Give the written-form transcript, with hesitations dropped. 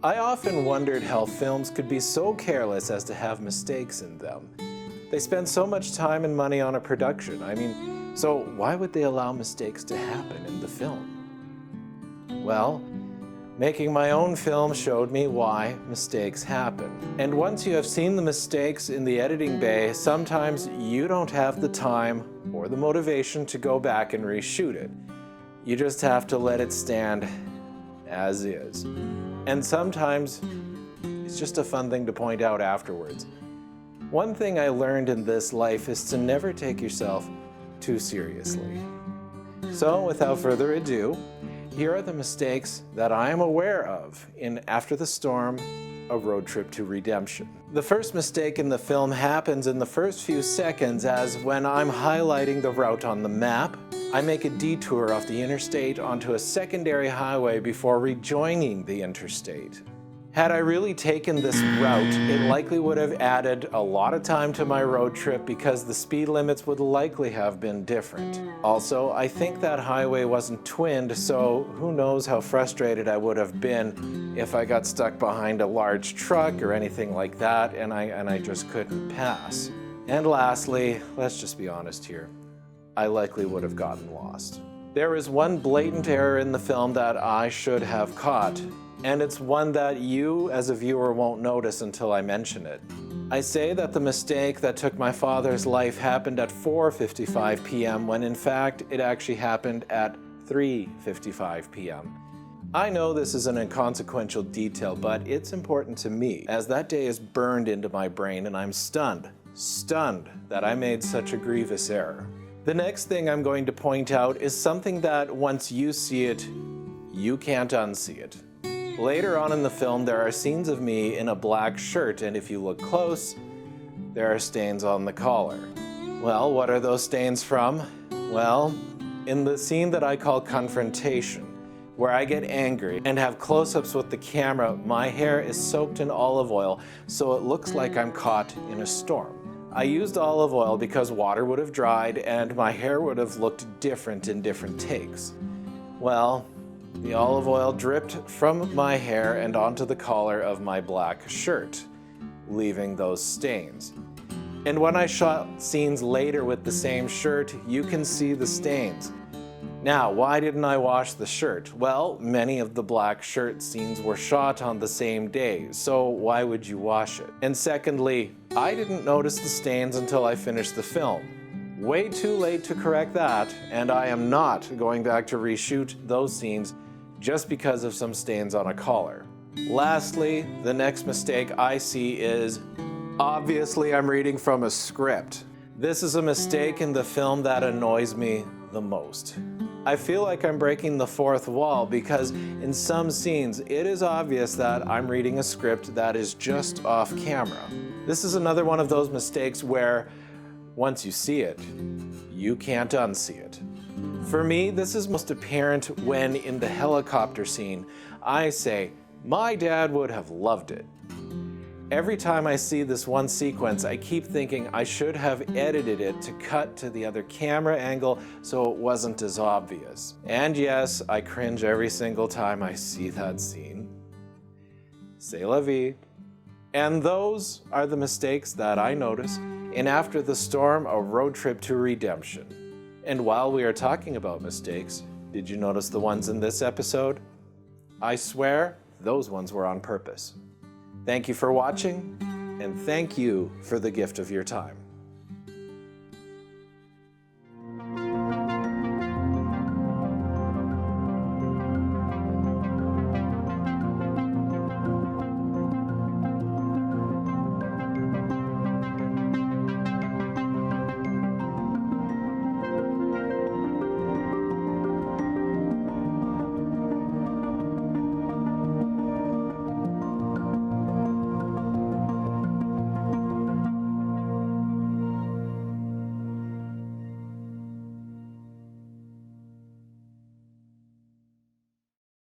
I often wondered how films could be so careless as to have mistakes in them. They spend so much time and money on a production. So why would they allow mistakes to happen in the film? Well, making my own film showed me why mistakes happen. And once you have seen the mistakes in the editing bay, sometimes you don't have the time or the motivation to go back and reshoot it. You just have to let it stand as is. And sometimes it's just a fun thing to point out afterwards. One thing I learned in this life is to never take yourself too seriously. So without further ado, here are the mistakes that I am aware of in After the Storm, A Road Trip to Redemption. The first mistake in the film happens in the first few seconds, as when I'm highlighting the route on the map, I make a detour off the interstate onto a secondary highway before rejoining the interstate. Had I really taken this route, it likely would have added a lot of time to my road trip because the speed limits would likely have been different. Also, I think that highway wasn't twinned, so who knows how frustrated I would have been if I got stuck behind a large truck or anything like that and I just couldn't pass. And lastly, let's just be honest here, I likely would have gotten lost. There is one blatant error in the film that I should have caught, and it's one that you as a viewer won't notice until I mention it. I say that the mistake that took my father's life happened at 4:55 p.m. when in fact it actually happened at 3:55 p.m. I know this is an inconsequential detail, but it's important to me as that day is burned into my brain and I'm stunned that I made such a grievous error. The next thing I'm going to point out is something that once you see it, you can't unsee it. Later on in the film, there are scenes of me in a black shirt, and if you look close, there are stains on the collar. Well, what are those stains from? Well, in the scene that I call confrontation, where I get angry and have close-ups with the camera, my hair is soaked in olive oil, so it looks like I'm caught in a storm. I used olive oil because water would have dried and my hair would have looked different in different takes. Well, the olive oil dripped from my hair and onto the collar of my black shirt, leaving those stains. And when I shot scenes later with the same shirt, you can see the stains. Now, why didn't I wash the shirt? Well, many of the black shirt scenes were shot on the same day, so why would you wash it? And secondly, I didn't notice the stains until I finished the film. Way too late to correct that, and I am not going back to reshoot those scenes just because of some stains on a collar. Lastly, the next mistake I see is, obviously I'm reading from a script. This is a mistake in the film that annoys me the most. I feel like I'm breaking the fourth wall because in some scenes it is obvious that I'm reading a script that is just off camera. This is another one of those mistakes where once you see it, you can't unsee it. For me, this is most apparent when in the helicopter scene, I say, my dad would have loved it. Every time I see this one sequence, I keep thinking I should have edited it to cut to the other camera angle so it wasn't as obvious. And yes, I cringe every single time I see that scene. C'est la vie. And those are the mistakes that I notice in After the Storm, A Road Trip to Redemption. And while we are talking about mistakes, did you notice the ones in this episode? I swear, those ones were on purpose. Thank you for watching, and thank you for the gift of your time.